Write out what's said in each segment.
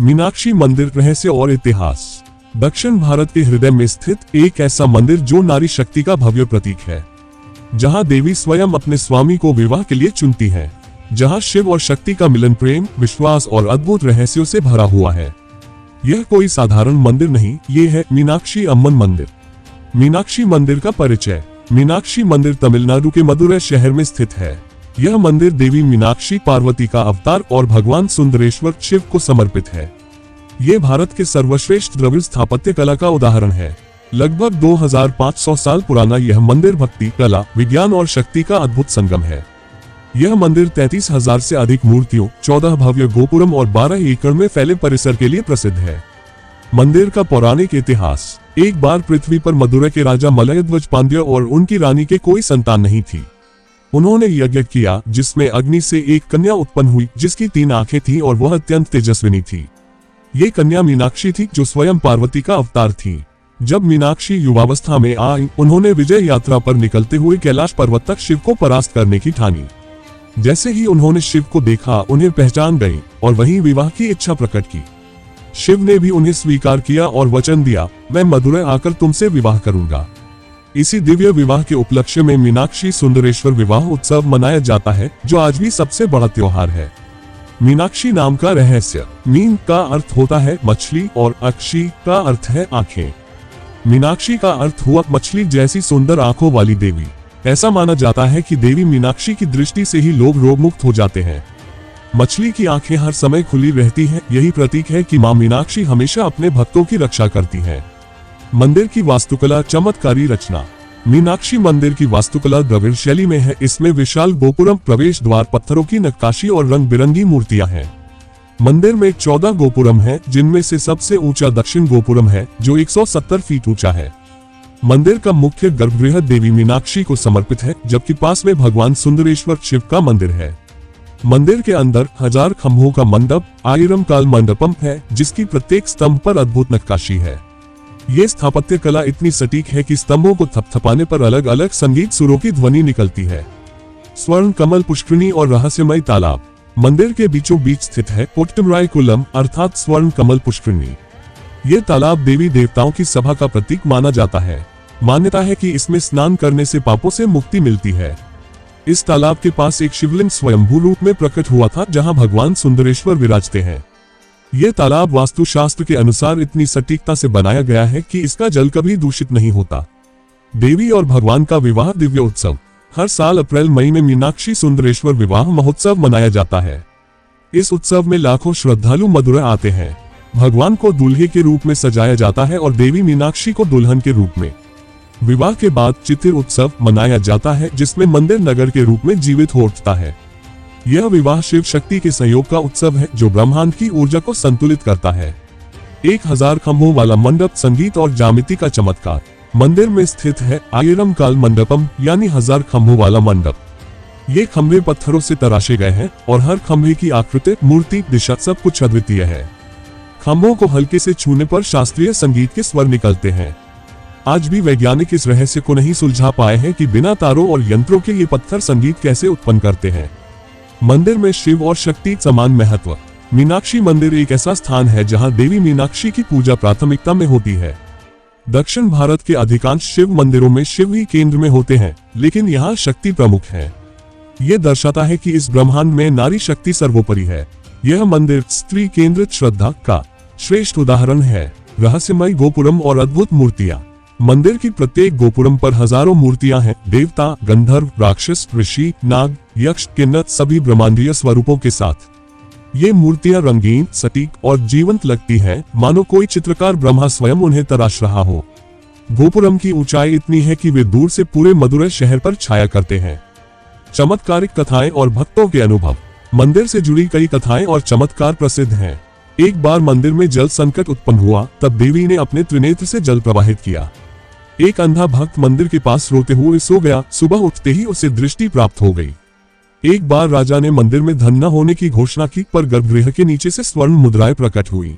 मीनाक्षी मंदिर, रहस्य और इतिहास। दक्षिण भारत के हृदय में स्थित एक ऐसा मंदिर जो नारी शक्ति का भव्य प्रतीक है, जहां देवी स्वयं अपने स्वामी को विवाह के लिए चुनती हैं, जहां शिव और शक्ति का मिलन प्रेम, विश्वास और अद्भुत रहस्यों से भरा हुआ है। यह कोई साधारण मंदिर नहीं, ये है मीनाक्षी अम्मन मंदिर। मीनाक्षी मंदिर का परिचय। मीनाक्षी मंदिर तमिलनाडु के मदुरै शहर में स्थित है। यह मंदिर देवी मीनाक्षी, पार्वती का अवतार और भगवान सुंदरेश्वर शिव को समर्पित है। ये भारत के सर्वश्रेष्ठ द्रविड़ स्थापत्य कला का उदाहरण है। लगभग 2500 साल पुराना यह मंदिर भक्ति, कला, विज्ञान और शक्ति का अद्भुत संगम है। यह मंदिर 33,000 से अधिक मूर्तियों, 14 भव्य गोपुरम और 12 एकड़ में फैले परिसर के लिए प्रसिद्ध है। मंदिर का पौराणिक इतिहास। एक बार पृथ्वी पर मदुरै के राजा मलयध्वज पांड्य और उनकी रानी के कोई संतान नहीं थी। उन्होंने यज्ञ किया जिसमें अग्नि से एक कन्या उत्पन्न हुई जिसकी 3 आंखें थीं और वह अत्यंत तेजस्विनी थी। ये कन्या मीनाक्षी थी जो स्वयं पार्वती का अवतार थी। जब मीनाक्षी युवावस्था में आई, उन्होंने विजय यात्रा पर निकलते हुए कैलाश पर्वत तक शिव को परास्त करने की ठानी। जैसे ही उन्होंने शिव को देखा, उन्हें पहचान गई और वहीं विवाह की इच्छा प्रकट की। शिव ने भी उन्हें स्वीकार किया और वचन दिया, मैं मदुरै आकर तुमसे विवाह करूंगा। इसी दिव्य विवाह के उपलक्ष्य में मीनाक्षी सुंदरेश्वर विवाह उत्सव मनाया जाता है, जो आज भी सबसे बड़ा त्योहार है। मीनाक्षी नाम का रहस्य। मीन का अर्थ होता है मछली और अक्षी का अर्थ है आंखें। मीनाक्षी का अर्थ हुआ मछली जैसी सुंदर आंखों वाली देवी। ऐसा माना जाता है कि देवी मीनाक्षी की दृष्टि से ही लोग रोग मुक्त हो जाते हैं। मछली की आंखें हर समय खुली रहती हैं, यही प्रतीक है कि मां मीनाक्षी हमेशा अपने भक्तों की रक्षा करती हैं। मंदिर की वास्तुकला। चमत्कारी रचना। मीनाक्षी मंदिर की वास्तुकला द्रविड़ शैली में है। इसमें विशाल गोपुरम, प्रवेश द्वार, पत्थरों की नक्काशी और रंग बिरंगी मूर्तियां हैं। मंदिर में 14 गोपुरम हैं, जिनमें से सबसे ऊंचा दक्षिण गोपुरम है जो 170 फीट ऊंचा है। मंदिर का मुख्य गर्भगृह देवी मीनाक्षी को समर्पित है, जबकि पास में भगवान सुंदरेश्वर शिव का मंदिर है। मंदिर के अंदर 1000 खंभों का मंडप, आयरम काल मंडपम है, जिसकी प्रत्येक स्तंभ पर अद्भुत नक्काशी है। ये स्थापत्य कला इतनी सटीक है कि स्तंभों को थपथपाने पर अलग अलग संगीत सुरों की ध्वनि निकलती है। स्वर्ण कमल पुष्करिणी और रहस्यमय तालाब। मंदिर के बीचों बीच स्थित है कोट्टमराय कुलम अर्थात स्वर्ण कमल पुष्करिणी। ये तालाब देवी देवताओं की सभा का प्रतीक माना जाता है। मान्यता है कि इसमें स्नान करने से पापों से मुक्ति मिलती है। इस तालाब के पास एक शिवलिंग स्वयंभू रूप में प्रकट हुआ था, जहां भगवान सुंदरेश्वर विराजते हैं। यह तालाब वास्तुशास्त्र के अनुसार इतनी सटीकता से बनाया गया है कि इसका जल कभी दूषित नहीं होता। देवी और भगवान का विवाह दिव्य उत्सव। हर साल अप्रैल मई में मीनाक्षी सुंदरेश्वर विवाह महोत्सव मनाया जाता है। इस उत्सव में लाखों श्रद्धालु मदुरै आते हैं। भगवान को दूल्हे के रूप में सजाया जाता है और देवी मीनाक्षी को दुल्हन के रूप में। विवाह के बाद चितिर उत्सव मनाया जाता है, जिसमें मंदिर नगर के रूप में जीवित हो उठता है। यह विवाह शिव शक्ति के संयोग का उत्सव है, जो ब्रह्मांड की ऊर्जा को संतुलित करता है। 1000 खंभों वाला मंडप, संगीत और ज्यामिति का चमत्कार। मंदिर में स्थित है आयरम काल मंडपम, यानी 1000 खंभों वाला मंडप। ये खंभे पत्थरों से तराशे गए हैं और हर खंभे की आकृति, मूर्ति, दिशा सब कुछ अद्वितीय है। खंभों को हल्के से छूने पर शास्त्रीय संगीत के स्वर निकलते हैं। आज भी वैज्ञानिक इस रहस्य को नहीं सुलझा पाए हैं कि बिना तारों और यंत्रों के ये पत्थर संगीत कैसे उत्पन्न करते हैं। मंदिर में शिव और शक्ति समान महत्व। मीनाक्षी मंदिर एक ऐसा स्थान है जहां देवी मीनाक्षी की पूजा प्राथमिकता में होती है। दक्षिण भारत के अधिकांश शिव मंदिरों में शिव ही केंद्र में होते हैं, लेकिन यहाँ शक्ति प्रमुख है। ये दर्शाता है कि इस ब्रह्मांड में नारी शक्ति सर्वोपरि है। यह मंदिर स्त्री केंद्रित श्रद्धा का श्रेष्ठ उदाहरण है। रहस्यमय गोपुरम और अद्भुत मूर्तियां। मंदिर की प्रत्येक गोपुरम पर हजारों मूर्तियां हैं। देवता, गंधर्व, राक्षस, ऋषि, नाग, यक्ष, किन्नर सभी ब्रह्मांडीय स्वरूपों के साथ। ये मूर्तियां रंगीन, सटीक और जीवंत लगती हैं, मानो कोई चित्रकार ब्रह्मा स्वयं उन्हें तराश रहा हो। गोपुरम की ऊंचाई इतनी है कि वे दूर से पूरे मदुरै शहर पर छाया करते हैं। चमत्कारिक कथाएं और भक्तों के अनुभव। मंदिर से जुड़ी कई कथाएं और चमत्कार प्रसिद्ध हैं। एक बार मंदिर में जल संकट उत्पन्न हुआ, तब देवी ने अपने त्रिनेत्र से जल प्रवाहित किया। एक अंधा भक्त मंदिर के पास रोते हुए सो गया। सुबह उठते ही उसे दृष्टि प्राप्त हो गई। एक बार राजा ने मंदिर में धन न होने की घोषणा की, पर गर्भगृह के नीचे से स्वर्ण मुद्राएं प्रकट हुई।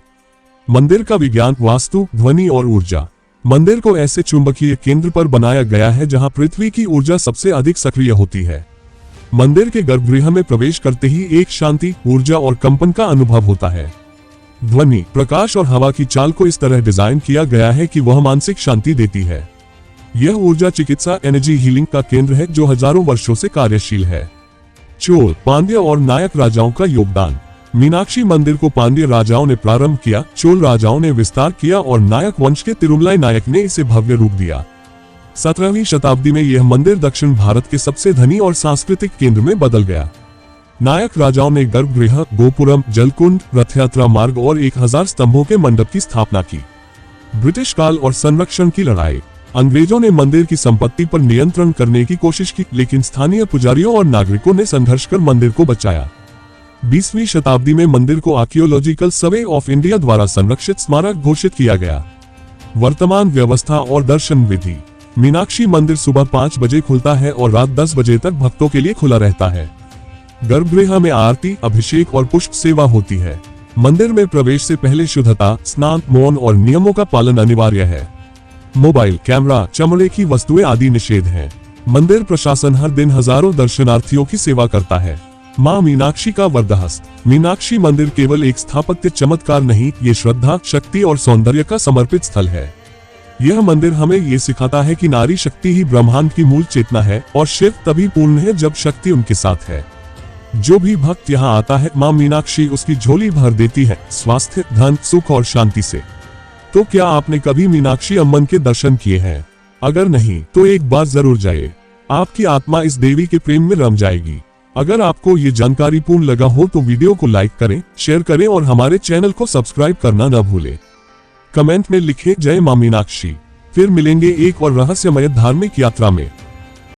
मंदिर का विज्ञान, वास्तु, ध्वनि और ऊर्जा। मंदिर को ऐसे चुंबकीय केंद्र पर बनाया गया है जहां पृथ्वी की ऊर्जा सबसे अधिक सक्रिय होती है। मंदिर के गर्भगृह में प्रवेश करते ही एक शांति, ऊर्जा और कंपन का अनुभव होता है। ध्वनि, प्रकाश और हवा की चाल को इस तरह डिजाइन किया गया है कि वह मानसिक शांति देती है। यह ऊर्जा चिकित्सा एनर्जी हीलिंग का केंद्र है जो हजारों वर्षों से कार्यशील है। चोल, पांड्य और नायक राजाओं का योगदान। मीनाक्षी मंदिर को पांड्य राजाओं ने प्रारंभ किया, चोल राजाओं ने विस्तार किया और नायक वंश के तिरुमलाई नायक ने इसे भव्य रूप दिया। 17वीं शताब्दी में यह मंदिर दक्षिण भारत के सबसे धनी और सांस्कृतिक केंद्र में बदल गया। नायक राजाओं ने गर्भगृह, गोपुरम, जलकुंड, रथयात्रा मार्ग और 1000 स्तंभों के मंडप की स्थापना की। ब्रिटिश काल और संरक्षण की लड़ाई। अंग्रेजों ने मंदिर की संपत्ति पर नियंत्रण करने की कोशिश की, लेकिन स्थानीय पुजारियों और नागरिकों ने संघर्ष कर मंदिर को बचाया। 20वीं शताब्दी में मंदिर को आर्कियोलॉजिकल सर्वे ऑफ इंडिया द्वारा संरक्षित स्मारक घोषित किया गया। वर्तमान व्यवस्था और दर्शन विधि। मीनाक्षी मंदिर सुबह 5 बजे खुलता है और रात 10 बजे तक भक्तों के लिए खुला रहता है। गर्भगृह में आरती, अभिषेक और पुष्प सेवा होती है। मंदिर में प्रवेश से पहले शुद्धता, स्नान, मौन और नियमों का पालन अनिवार्य है। मोबाइल, कैमरा, चमड़े की वस्तुएं आदि निषेध हैं। मंदिर प्रशासन हर दिन हजारों दर्शनार्थियों की सेवा करता है। मां मीनाक्षी का वरदहस्त। मीनाक्षी मंदिर केवल एक स्थापत्य चमत्कार नहीं, ये श्रद्धा, शक्ति और सौंदर्य का समर्पित स्थल है। यह मंदिर हमें ये सिखाता है कि नारी शक्ति ही ब्रह्मांड की मूल चेतना है और शिव तभी पूर्ण है जब शक्ति उनके साथ है। जो भी भक्त यहाँ आता है, मां मीनाक्षी उसकी झोली भर देती है, स्वास्थ्य, धन, सुख और शांति से। तो क्या आपने कभी मीनाक्षी अम्मन के दर्शन किए हैं? अगर नहीं तो एक बार जरूर जाइए, आपकी आत्मा इस देवी के प्रेम में रम जाएगी। अगर आपको ये जानकारी पूर्ण लगा हो तो वीडियो को लाइक करें, शेयर करें और हमारे चैनल को सब्सक्राइब करना न भूलें। कमेंट में लिखें जय मां मीनाक्षी। फिर मिलेंगे एक और रहस्यमय धार्मिक यात्रा में।